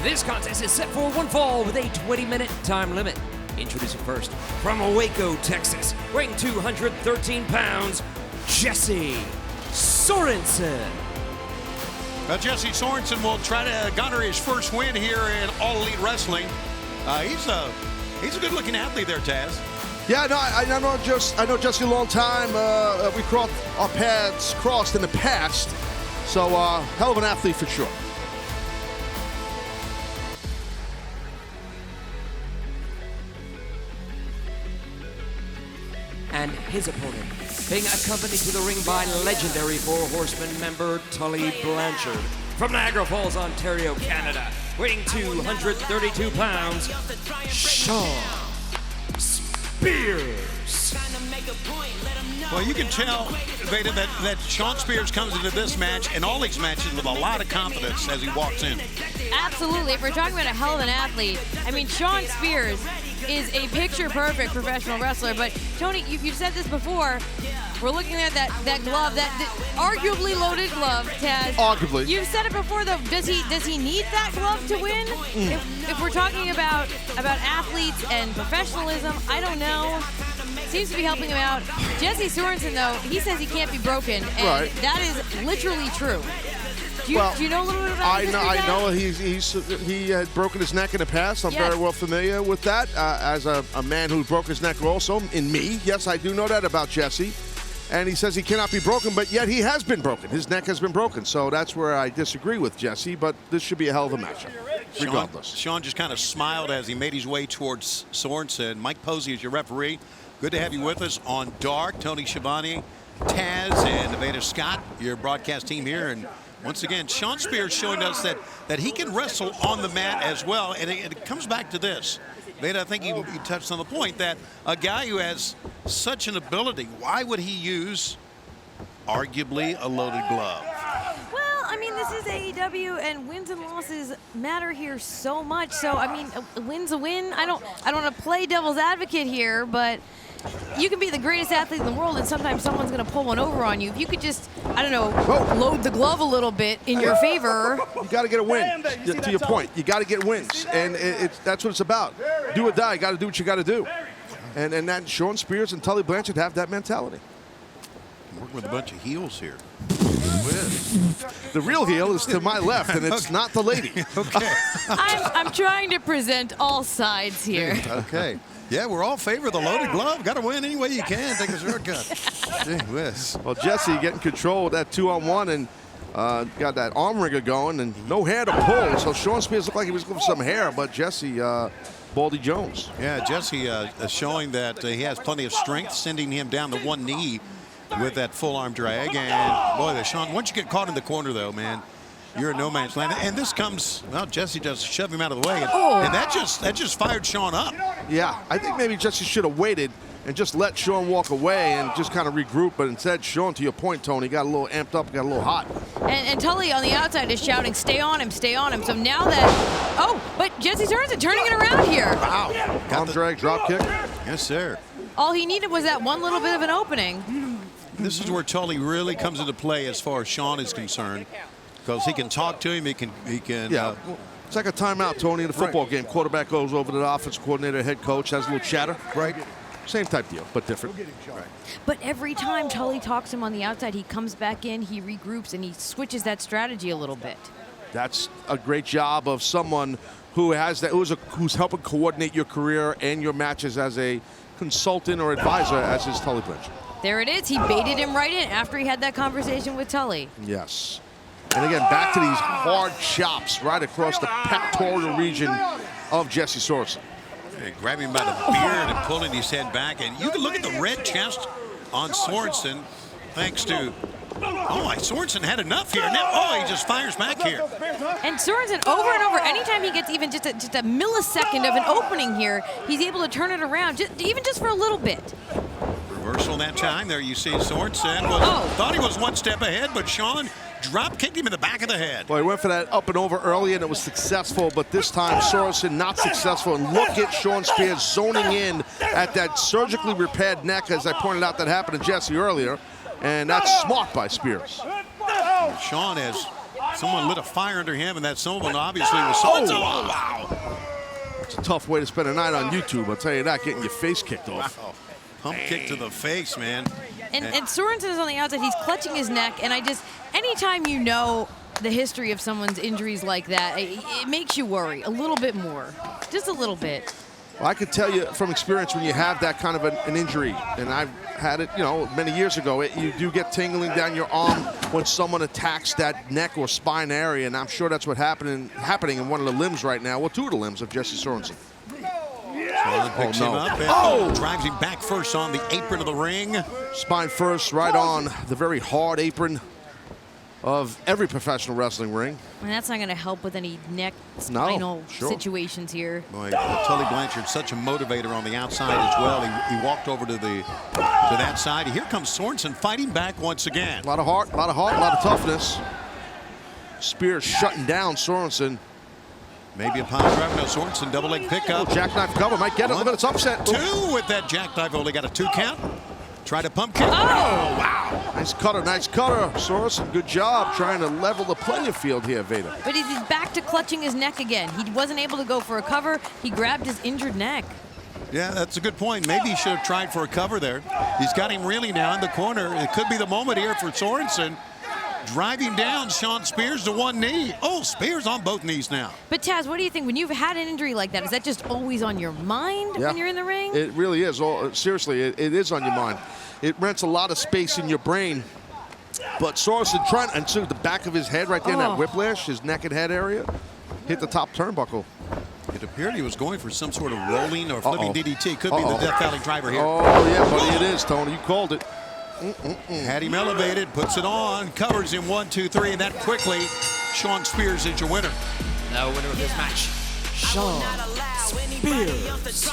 This contest is set for one fall with a 20-minute time limit. Introducing first, from Waco, Texas, weighing 213 pounds, Jessy Sorensen. Well, Jessy Sorensen will try to garner his first win here in All Elite Wrestling. He's a good-looking athlete there, Taz. Yeah, no, I know Jessy a long time. We crossed our paths in the past. So, hell of an athlete for sure. And his opponent, being accompanied to the ring by legendary Four Horsemen member Tully Blanchard. From Niagara Falls, Ontario, Canada, weighing 232 pounds, Shawn Spears. Well, you can tell, Veda, that Shawn Spears comes into this match and all these matches with a lot of confidence as he walks in. Absolutely. If we're talking about a hell of an athlete, I mean, Shawn Spears is a picture-perfect professional wrestler. But, Tony, you've said this before. We're looking at that glove, that arguably loaded glove, Taz. Arguably. You've said it before, though. Does he need that glove to win? If we're talking about athletes and professionalism, I don't know. Seems to be helping him out. Jessy Sorensen, though, he says he can't be broken, and that is literally true. Do you know a little bit about this? I know he had broken his neck in the past. I'm very well familiar with that. As a man who broke his neck also, in me. Yes, I do know that about Jessy. And he says he cannot be broken, but yet he has been broken. His neck has been broken. So that's where I disagree with Jessy, but this should be a hell of a matchup, regardless. Shawn just kind of smiled as he made his way towards Sorensen. Mike Posey is your referee. Good to have you with us on Dark. Tony Schiavone, Taz, and Veda Scott, your broadcast team here. And once again, Shawn Spears showing us that he can wrestle on the mat as well. And it comes back to this. Veda, I think you touched on the point that a guy who has such an ability, why would he use arguably a loaded glove? Well, I mean, this is AEW, and wins and losses matter here so much. So, I mean, a win's a win. I don't want to play devil's advocate here, but you can be the greatest athlete in the world, and sometimes someone's going to pull one over on you. If you could just, I don't know, load the glove a little bit in your favor. You got to get a win. To your point, you got to get wins, and that's what it's about. Do or die. You got to do what you got to do, and that Shawn Spears and Tully Blanchard have that mentality. I'm working with a bunch of heels here. The real heel is to my left, and it's not the lady. Okay. I'm trying to present all sides here. Okay. Yeah, we're all favor of the loaded glove. Got to win any way you can. Take a shortcut. Gee whiz. Well, Jessy getting control with that 2-on-1 and got that arm wringer going and no hair to pull. So Shawn Spears looked like he was looking for some hair, but Jessy, Baldy Jones. Yeah, Jessy showing that he has plenty of strength, sending him down to one knee with that full arm drag. And boy, Shawn, once you get caught in the corner, though, man, you're in no man's land. And this comes, well, Jessy just shoved him out of the way. And that just fired Shawn up. Yeah, I think maybe Jessy should have waited and just let Shawn walk away and just kind of regroup. But instead, Shawn, to your point, Tony, got a little amped up, got a little hot. And Tully on the outside is shouting, stay on him, stay on him. So now that, but Jessy Sorensen turning it around here. Wow. Arm drag, drop kick. Yes, sir. All he needed was that one little bit of an opening. This is where Tully really comes into play as far as Shawn is concerned. Because he can talk to him, he can. Yeah, it's like a timeout, Tony, in a football game. Quarterback goes over to the offensive coordinator, head coach, has a little chatter. Right. Same type deal, but different. Right. But every time Tully talks to him on the outside, he comes back in, he regroups, and he switches that strategy a little bit. That's a great job of someone who has that, who's helping coordinate your career and your matches as a consultant or advisor, as is Tully Blanchard. There it is. He baited him right in after he had that conversation with Tully. Yes. And again, back to these hard chops right across the pectoral region of Jessy Sorensen. Grabbing him by the beard and pulling his head back. And you can look at the red chest on Sorensen, thanks to, Sorensen had enough here. Now, he just fires back here. And Sorensen, over and over, anytime he gets even just a millisecond of an opening here, he's able to turn it around, even just for a little bit. Reversal that time. There you see Sorensen. Thought he was one step ahead, but Shawn drop kicked him in the back of the head. Well, he went for that up and over early, and it was successful, but this time Sorensen not successful. And look at Shawn Spears zoning in at that surgically repaired neck, as I pointed out that happened to Jessy earlier, and that's smart by Spears. Shawn has Someone lit a fire under him, and that someone obviously was Sorensen. Oh, wow. It's a tough way to spend a night on YouTube, I'll tell you that, getting your face kicked off. Wow. Pump kick to the face, man. And Sorensen is on the outside. He's clutching his neck, and anytime you know the history of someone's injuries like that, it makes you worry a little bit more, just a little bit. Well, I could tell you from experience when you have that kind of an injury, and I've had it, many years ago, you do get tingling down your arm when someone attacks that neck or spine area, and I'm sure that's what's happening in one of the limbs right now. Well, two of the limbs of Jessy Sorensen. Shawn picks him up and drives him back first on the apron of the ring. Spine first, right on the very hard apron of every professional wrestling ring. And that's not going to help with any neck spinal situations here. Boy, Tully Blanchard, such a motivator on the outside as well. He walked over to that side. Here comes Sorensen fighting back once again. A lot of heart, a lot of toughness. Spears shutting down Sorensen. Maybe a pile driver. No, Sorensen double leg pickup. Jackknife cover might get it, but it's upset. Two with that jackknife. Only got a 2 count. Try to pump kick. Oh, wow. Nice cutter. Sorensen, good job trying to level the playing field here, Vader. But he's back to clutching his neck again. He wasn't able to go for a cover. He grabbed his injured neck. Yeah, that's a good point. Maybe he should have tried for a cover there. He's got him reeling now in the corner. It could be the moment here for Sorensen. Driving down Shawn Spears to one knee. Oh, Spears on both knees now. But Taz, what do you think? When you've had an injury like that, is that just always on your mind when you're in the ring? It really is. Seriously, it is on your mind. It rents a lot of space in your brain. But Sorensen trying, and so the back of his head right there in that whiplash, his neck and head area, hit the top turnbuckle. It appeared he was going for some sort of rolling or flipping DDT. Could be the Death Valley driver here. Oh, yeah, buddy, it is, Tony. You called it. Had him elevated, puts it on, covers him 1, 2, 3, and that quickly, Shawn Spears is your winner. The winner of this match, Shawn Spears.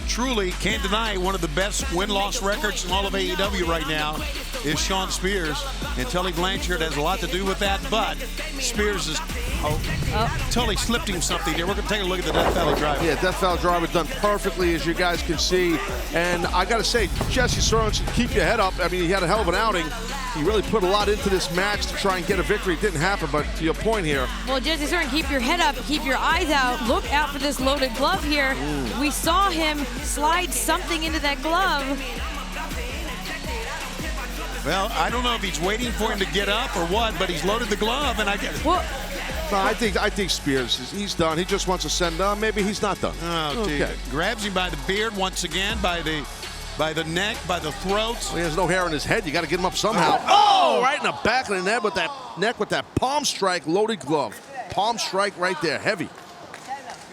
Truly, can't deny one of the best win-loss records in all of AEW right now is Shawn Spears. And Tully Blanchard has a lot to do with that, but Spears is... Tully slipped him something there. We're going to take a look at the Death Valley Driver. Yeah, Death Valley Driver done perfectly, as you guys can see. And I got to say, Jessy Sorensen, keep your head up. I mean, he had a hell of an outing. He really put a lot into this match to try and get a victory. It didn't happen, but to your point here. Well, Jessy Sorensen, keep your head up, keep your eyes out. Look out for this loaded glove here. We saw him slide something into that glove. Well, I don't know if he's waiting for him to get up or what, but he's loaded the glove, and I get... Well, no, I think Spears, he's done. He just wants to send down. Maybe he's not done. Oh, okay. Grabs him by the beard once again, by the neck, by the throat. Well, he has no hair in his head. You got to get him up somehow. Oh, right in the back of the neck with that palm strike, loaded glove. Palm strike right there, heavy.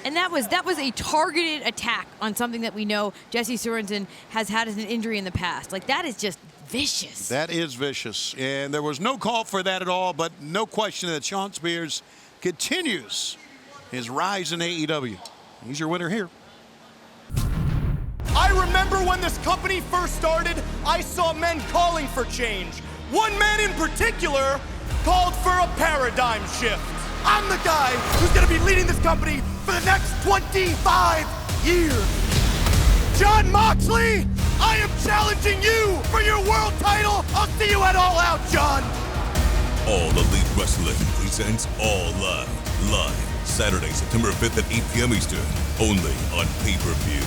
And that was a targeted attack on something that we know Jessy Sorensen has had as an injury in the past. Like, that is just vicious. That is vicious. And there was no call for that at all, but no question that Shawn Spears continues his rise in AEW. He's your winner here. I remember when this company first started, I saw men calling for change. One man in particular called for a paradigm shift. I'm the guy who's gonna be leading this company for the next 25 years. John Moxley, I am challenging you for your world title. I'll see you at All Out, John. All Elite Wrestling presents All Out. Live, Saturday, September 5th at 8 p.m. Eastern. Only on pay-per-view.